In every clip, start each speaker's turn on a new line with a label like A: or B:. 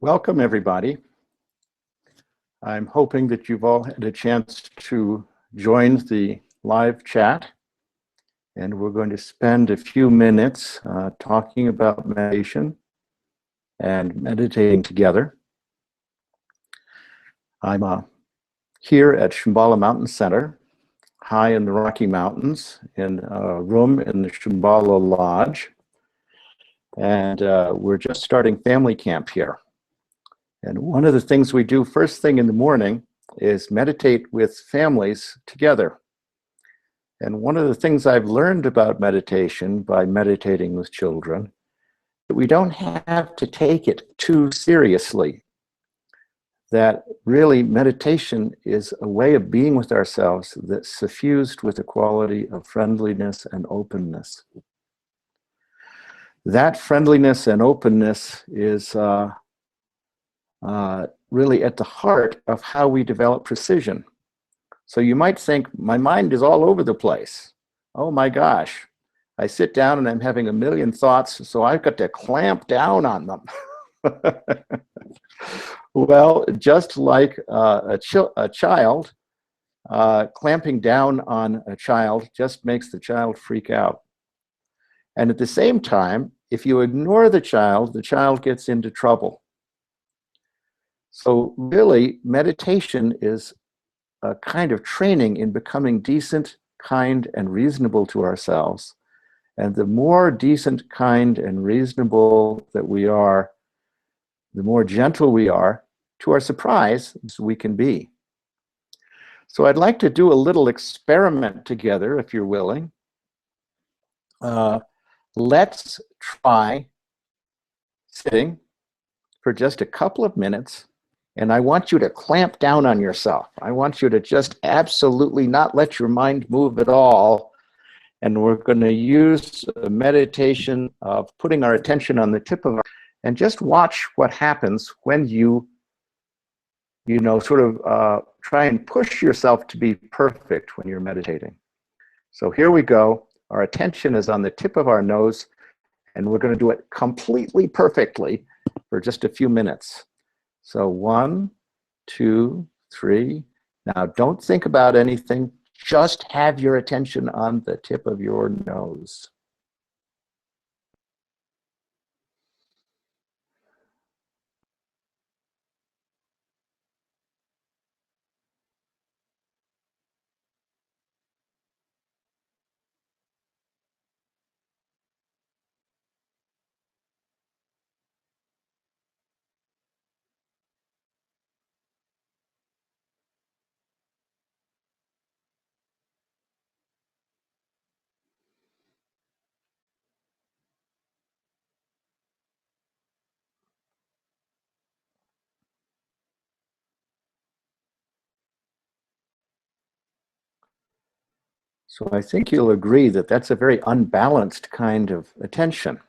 A: Welcome, everybody. I'm hoping that you've all had a chance to join the live chat, and we're going to spend a few minutes talking about meditation and meditating together. I'm here at Shambhala Mountain Center, high in the Rocky Mountains, in a room in the Shambhala Lodge, and we're just starting family camp here. And one of the things we do first thing in the morning is meditate with families together. And one of the things I've learned about meditation by meditating with children, that we don't have to take it too seriously. That really meditation is a way of being with ourselves that's suffused with a quality of friendliness and openness. That friendliness and openness is really at the heart of how we develop precision. So you might think, my mind is all over the place. Oh my gosh, I sit down and I'm having a million thoughts, so I've got to clamp down on them. Well, just like a child, clamping down on a child just makes the child freak out. And at the same time, if you ignore the child gets into trouble. So really, meditation is a kind of training in becoming decent, kind, and reasonable to ourselves. And the more decent, kind, and reasonable that we are, the more gentle we are, to our surprise, we can be. So I'd like to do a little experiment together, if you're willing. Let's try sitting for just a couple of minutes. And I want you to clamp down on yourself. I want you to just absolutely not let your mind move at all. And we're going to use a meditation of putting our attention on the tip of our, and just watch what happens when you sort of try and push yourself to be perfect when you're meditating. So here we go. Our attention is on the tip of our nose, and we're going to do it completely perfectly for just a few minutes. So 1, 2, 3. Now don't think about anything. Just have your attention on the tip of your nose. So I think you'll agree that that's a very unbalanced kind of attention,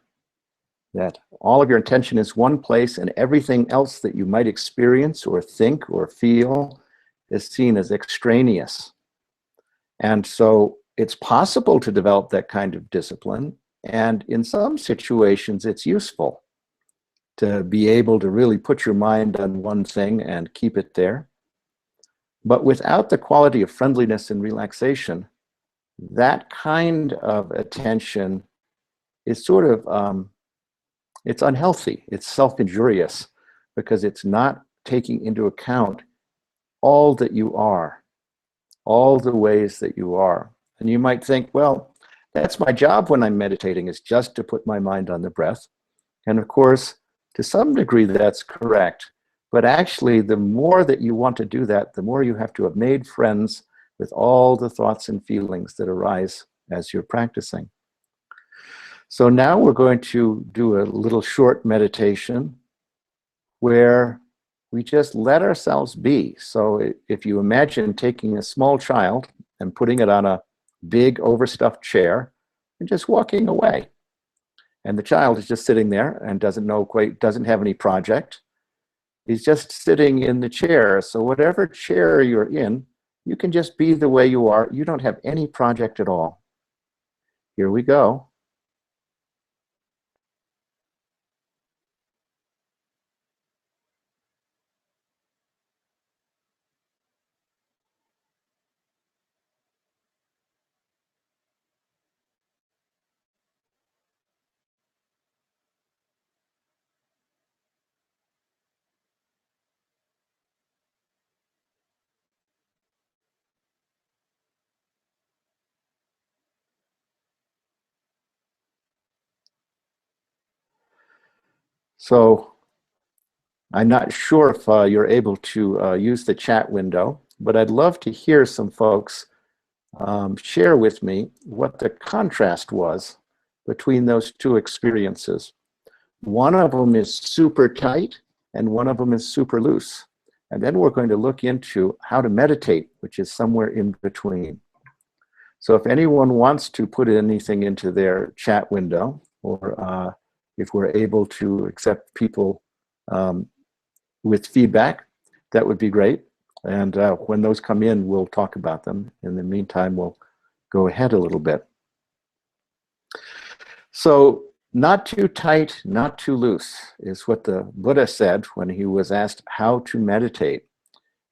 A: that all of your attention is one place and everything else that you might experience or think or feel is seen as extraneous. And so it's possible to develop that kind of discipline, and in some situations it's useful to be able to really put your mind on one thing and keep it there. But without the quality of friendliness and relaxation, that kind of attention is sort of, it's unhealthy, it's self-injurious, because it's not taking into account all that you are, all the ways that you are. And you might think, well, that's my job when I'm meditating, is just to put my mind on the breath. And of course, to some degree, that's correct. But actually, the more that you want to do that, the more you have to have made friends with all the thoughts and feelings that arise as you're practicing. So now we're going to do a little short meditation where we just let ourselves be. So if you imagine taking a small child and putting it on a big overstuffed chair and just walking away. And the child is just sitting there and doesn't have any project. He's just sitting in the chair. So whatever chair you're in, you can just be the way you are. You don't have any project at all. Here we go. So I'm not sure if you're able to use the chat window, but I'd love to hear some folks share with me what the contrast was between those two experiences. One of them is super tight and one of them is super loose. And then we're going to look into how to meditate, which is somewhere in between. So if anyone wants to put anything into their chat window, or if we're able to accept people with feedback, that would be great. And when those come in, we'll talk about them. In the meantime, we'll go ahead a little bit. So not too tight, not too loose is what the Buddha said when he was asked how to meditate.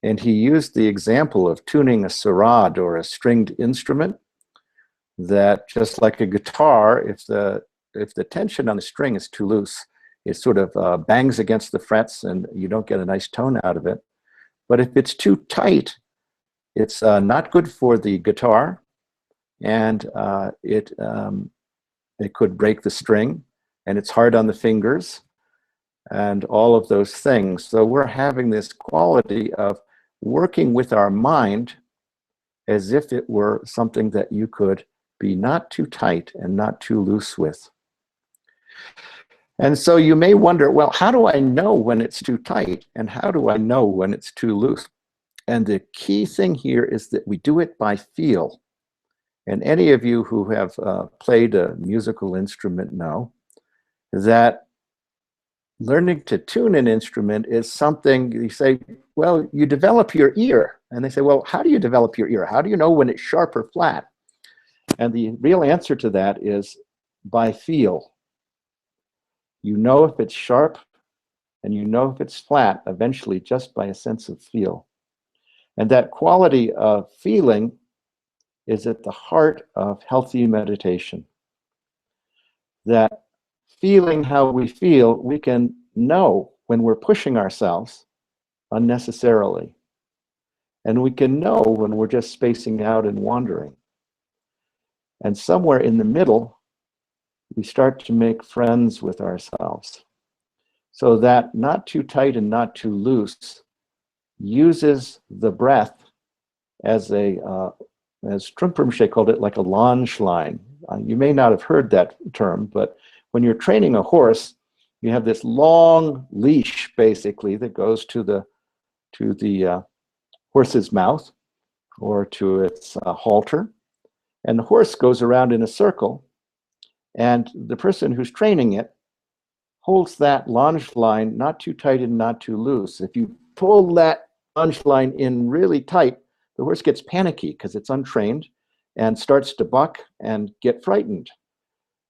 A: And he used the example of tuning a sarod, or a stringed instrument, that just like a guitar, if the tension on the string is too loose, it sort of bangs against the frets and you don't get a nice tone out of it. But if it's too tight, it's not good for the guitar, and it could break the string, and it's hard on the fingers, and all of those things. So we're having this quality of working with our mind as if it were something that you could be not too tight and not too loose with. And so you may wonder, well, how do I know when it's too tight, and how do I know when it's too loose? And the key thing here is that we do it by feel. And any of you who have played a musical instrument know that learning to tune an instrument is something, you say, well, you develop your ear. And they say, well, how do you develop your ear? How do you know when it's sharp or flat? And the real answer to that is by feel. You know if it's sharp and you know if it's flat eventually just by a sense of feel. And that quality of feeling is at the heart of healthy meditation. That feeling how we feel, we can know when we're pushing ourselves unnecessarily. And we can know when we're just spacing out and wandering. And somewhere in the middle, we start to make friends with ourselves. So that not too tight and not too loose uses the breath as a, as Trungpa Rinpoche called it, like a launch line. You may not have heard that term, but when you're training a horse, you have this long leash, basically, that goes to the horse's mouth or to its halter. And the horse goes around in a circle, and the person who's training it holds that launch line not too tight and not too loose. If you pull that launch line in really tight, the horse gets panicky because it's untrained and starts to buck and get frightened.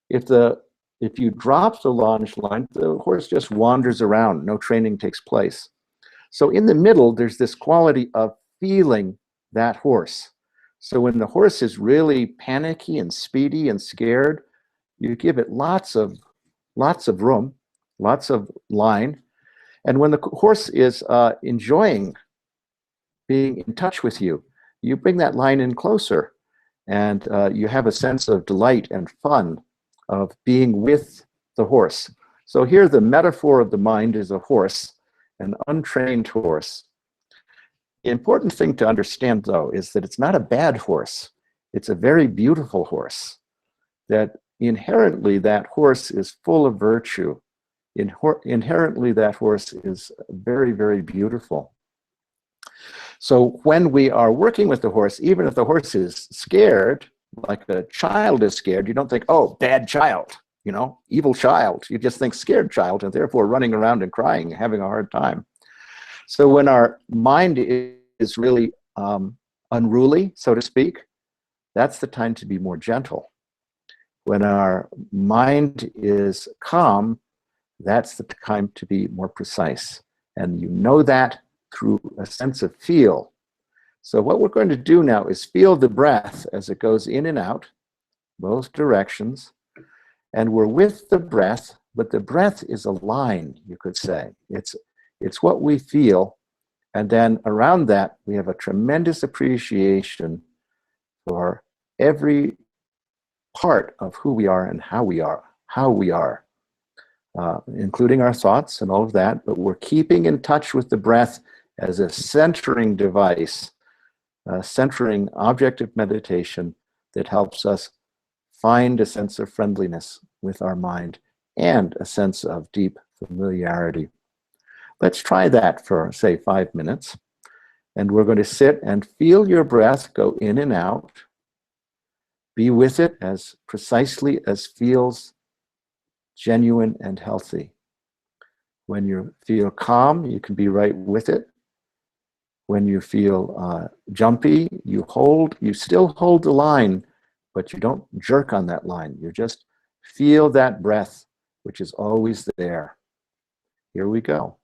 A: If you drop the launch line, the horse just wanders around. No training takes place. So in the middle, there's this quality of feeling that horse. So when the horse is really panicky and speedy and scared, you give it lots of room, lots of line. And when the horse is enjoying being in touch with you, you bring that line in closer, and you have a sense of delight and fun of being with the horse. So here the metaphor of the mind is a horse, an untrained horse. The important thing to understand, though, is that it's not a bad horse. It's a very beautiful horse. That inherently that horse is full of virtue. Inherently that horse is very, very beautiful. So when we are working with the horse, even if the horse is scared, like a child is scared, you don't think, oh, bad child, evil child. You just think scared child, and therefore running around and crying, having a hard time. So when our mind is really unruly, so to speak, that's the time to be more gentle. When our mind is calm, that's the time to be more precise. And you know that through a sense of feel. So what we're going to do now is feel the breath as it goes in and out, both directions. And we're with the breath, but the breath is a line, you could say. It's what we feel. And then around that, we have a tremendous appreciation for every part of who we are and how we are. including our thoughts and all of that, but we're keeping in touch with the breath as a centering device, a centering object of meditation that helps us find a sense of friendliness with our mind and a sense of deep familiarity. Let's try that for, say, 5 minutes. And we're going to sit and feel your breath go in and out. Be with it as precisely as feels genuine and healthy. When you feel calm, you can be right with it. When you feel jumpy, you still hold the line, but you don't jerk on that line. You just feel that breath, which is always there. Here we go.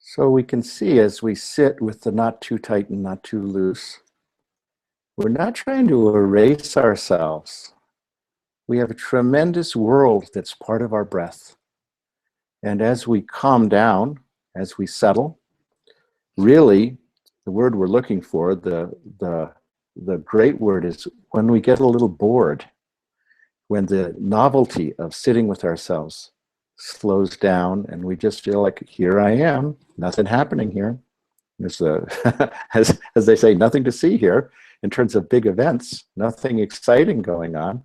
A: So we can see as we sit with the not too tight and not too loose, we're not trying to erase ourselves. We have a tremendous world that's part of our breath. And as we calm down, as we settle, really, the word we're looking for, the great word is when we get a little bored, when the novelty of sitting with ourselves slows down and we just feel like, here I am, nothing happening here. There's as they say, nothing to see here in terms of big events, nothing exciting going on.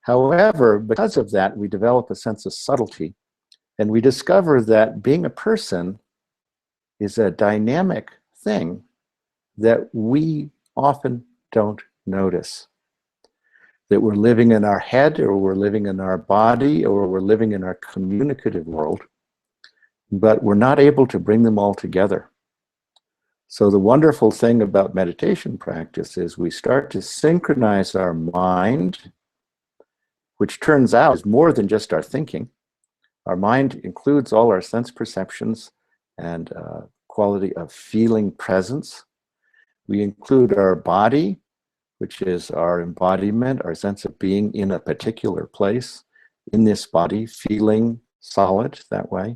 A: However, because of that, we develop a sense of subtlety, and we discover that being a person is a dynamic thing that we often don't notice. That we're living in our head, or we're living in our body, or we're living in our communicative world, but we're not able to bring them all together. So the wonderful thing about meditation practice is we start to synchronize our mind, which turns out is more than just our thinking. Our mind includes all our sense perceptions and quality of feeling presence. We include our body, which is our embodiment, our sense of being in a particular place, in this body, feeling solid that way,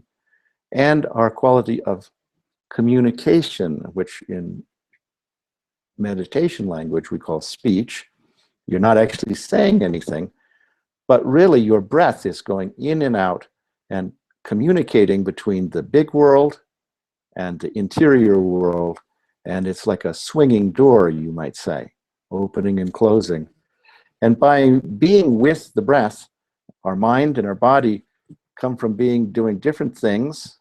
A: and our quality of communication, which in meditation language we call speech. You're not actually saying anything, but really your breath is going in and out and communicating between the big world and the interior world, and it's like a swinging door, you might say, opening and closing. And by being with the breath, our mind and our body come from doing different things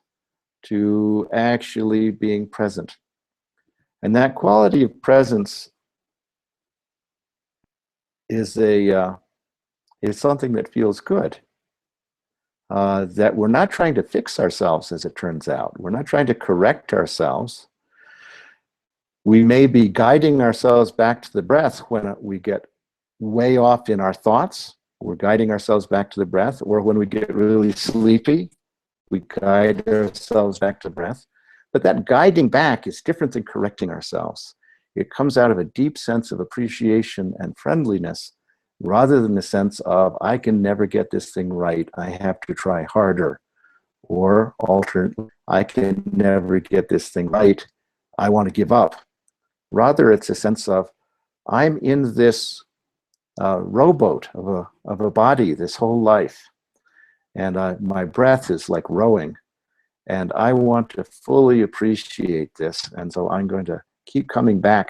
A: to actually being present. And that quality of presence is something that feels good. That we're not trying to fix ourselves, as it turns out. We're not trying to correct ourselves. We may be guiding ourselves back to the breath when we get way off in our thoughts. We're guiding ourselves back to the breath, or when we get really sleepy, we guide ourselves back to the breath. But that guiding back is different than correcting ourselves. It comes out of a deep sense of appreciation and friendliness, rather than the sense of, I can never get this thing right, I have to try harder. Or alternately, I can never get this thing right, I want to give up. Rather, it's a sense of, I'm in this rowboat of a body this whole life, and my breath is like rowing, and I want to fully appreciate this, and so I'm going to keep coming back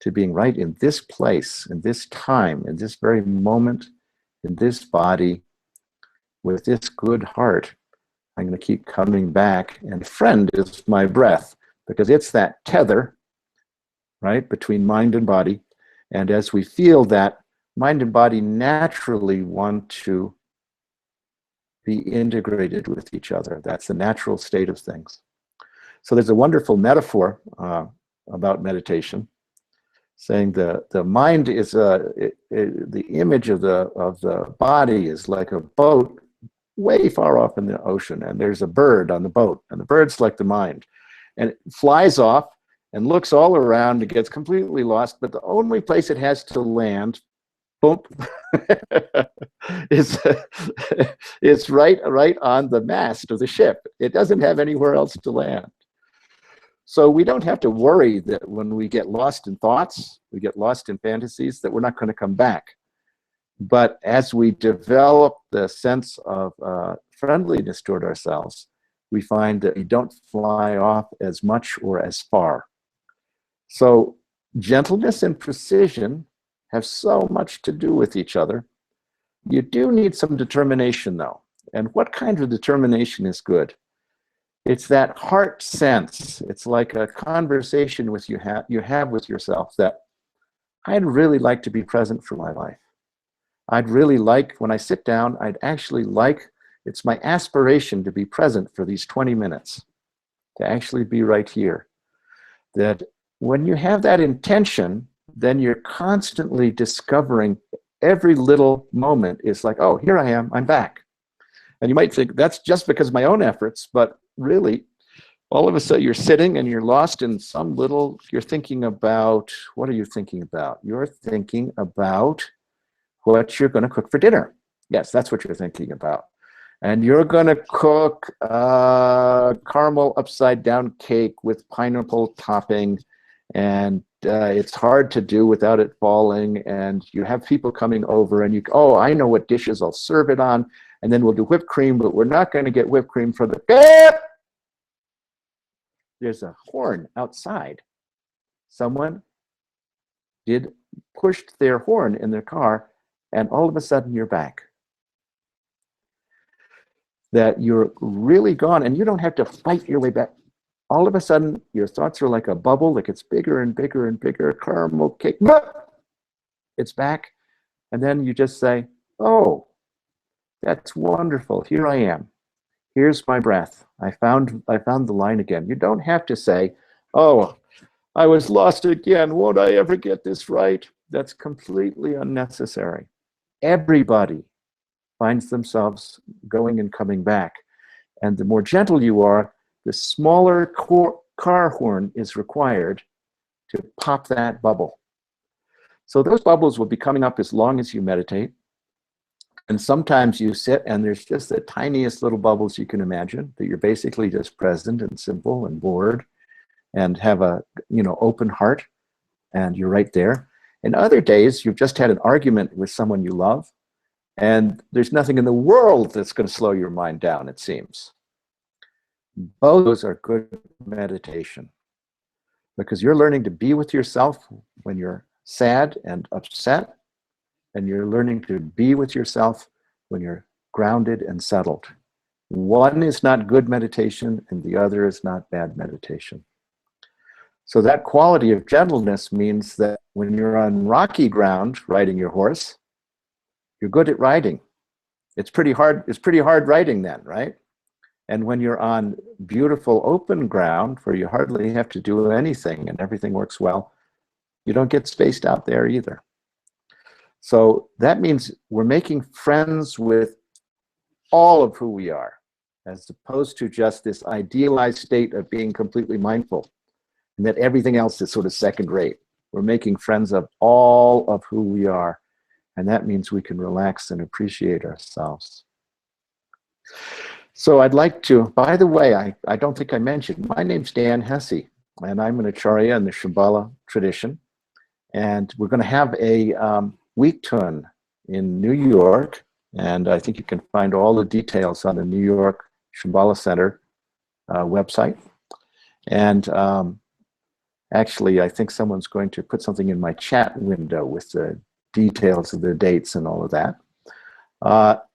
A: to being right in this place, in this time, in this very moment, in this body, with this good heart. I'm going to keep coming back, and friend is my breath, because it's that tether, right, between mind and body. And as we feel that, mind and body naturally want to be integrated with each other. That's the natural state of things. So there's a wonderful metaphor about meditation, saying the mind is the image of the body is like a boat way far off in the ocean, and there's a bird on the boat, and the bird's like the mind, and it flies off and looks all around and gets completely lost, but the only place it has to land, boom, it's right on the mast of the ship. It doesn't have anywhere else to land. So we don't have to worry that when we get lost in thoughts, we get lost in fantasies, that we're not going to come back. But as we develop the sense of friendliness toward ourselves, we find that we don't fly off as much or as far. So gentleness and precision have so much to do with each other. You do need some determination, though. And what kind of determination is good? It's that heart sense. It's like a conversation you have with yourself that I'd really like to be present for my life. I'd really like, when I sit down, I'd actually like, it's my aspiration to be present for these 20 minutes, to actually be right here. That when you have that intention, then you're constantly discovering every little moment is like, oh, here I am, I'm back. And you might think that's just because of my own efforts, but really, All of a sudden you're sitting and you're lost in some little, you're thinking about, what are you thinking about? You're thinking about what you're going to cook for dinner. Yes, that's what you're thinking about. And you're going to cook caramel upside down cake with pineapple topping, and it's hard to do without it falling, and you have people coming over, and oh, I know what dishes I'll serve it on, and then we'll do whipped cream, but we're not going to get whipped cream for the there's a horn outside. Someone pushed their horn in their car, and all of a sudden you're back. That you're really gone, and you don't have to fight your way back. All of a sudden, your thoughts are like a bubble that gets bigger and bigger and bigger. Caramel cake, it's back. And then you just say, oh, that's wonderful. Here I am. Here's my breath. I found the line again. You don't have to say, oh, I was lost again. Won't I ever get this right? That's completely unnecessary. Everybody finds themselves going and coming back. And the more gentle you are, the smaller car horn is required to pop that bubble. So those bubbles will be coming up as long as you meditate. And sometimes you sit and there's just the tiniest little bubbles you can imagine, that you're basically just present and simple and bored and have a open heart, and you're right there. And other days you've just had an argument with someone you love, and there's nothing in the world that's going to slow your mind down, it seems. Both those are good meditation, because you're learning to be with yourself when you're sad and upset, and you're learning to be with yourself when you're grounded and settled. One is not good meditation, and the other is not bad meditation. So that quality of gentleness means that when you're on rocky ground riding your horse, you're good at riding. It's pretty hard riding then, right? And when you're on beautiful open ground where you hardly have to do anything and everything works well, you don't get spaced out there either. So that means we're making friends with all of who we are, as opposed to just this idealized state of being completely mindful, and that everything else is sort of second rate. We're making friends of all of who we are, and that means we can relax and appreciate ourselves. So I'd like to, by the way, I don't think I mentioned, my name's Dan Hessey, and I'm an Acharya in the Shambhala tradition, and we're going to have a week tun in New York, and I think you can find all the details on the New York Shambhala Center website. And actually, I think someone's going to put something in my chat window with the details of the dates and all of that.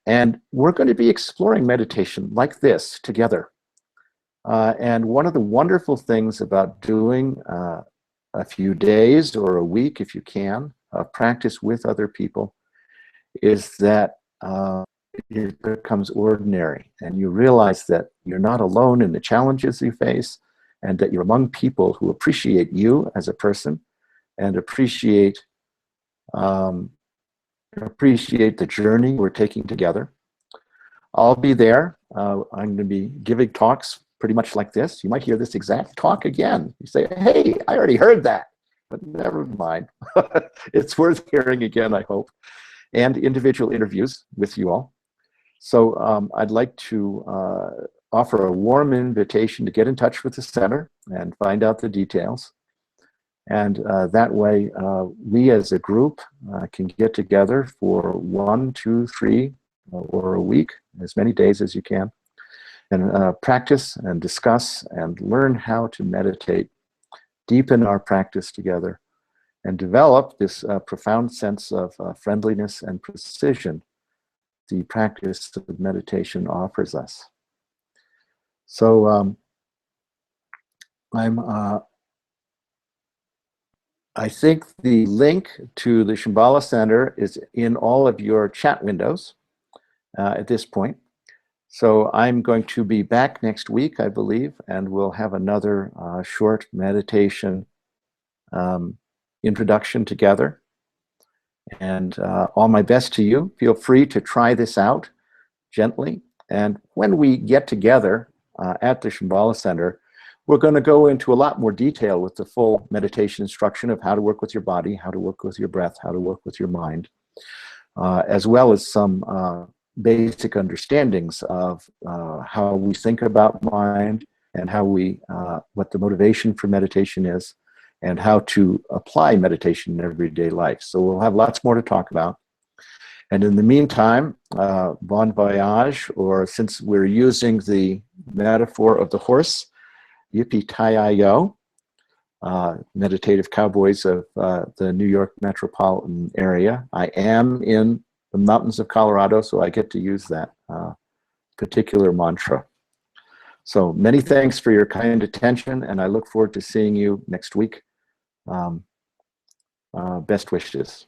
A: And we're going to be exploring meditation like this together. And one of the wonderful things about doing a few days or a week, if you can, practice with other people, is that it becomes ordinary, and you realize that you're not alone in the challenges you face, and that you're among people who appreciate you as a person and appreciate the journey we're taking together. I'll be there. I'm going to be giving talks pretty much like this. You might hear this exact talk again. You say, hey, I already heard that, but never mind. It's worth hearing again, I hope, and individual interviews with you all. So I'd like to offer a warm invitation to get in touch with the center and find out the details. And that way, we as a group can get together for 1, 2, 3, or a week, as many days as you can, and practice and discuss and learn how to meditate, deepen our practice together, and develop this profound sense of friendliness and precision the practice of meditation offers us. So I think the link to the Shambhala Center is in all of your chat windows at this point. So I'm going to be back next week, I believe, and we'll have another short meditation introduction together. And all my best to you. Feel free to try this out gently. And when we get together at the Shambhala Center, we're going to go into a lot more detail with the full meditation instruction of how to work with your body, how to work with your breath, how to work with your mind, as well as some basic understandings of how we think about mind and how we, what the motivation for meditation is, and how to apply meditation in everyday life. So we'll have lots more to talk about. And in the meantime, bon voyage, or since we're using the metaphor of the horse, yippee-ki-yo, meditative cowboys of the New York metropolitan area. I am in the mountains of Colorado, so I get to use that particular mantra. So many thanks for your kind attention, and I look forward to seeing you next week. Best wishes.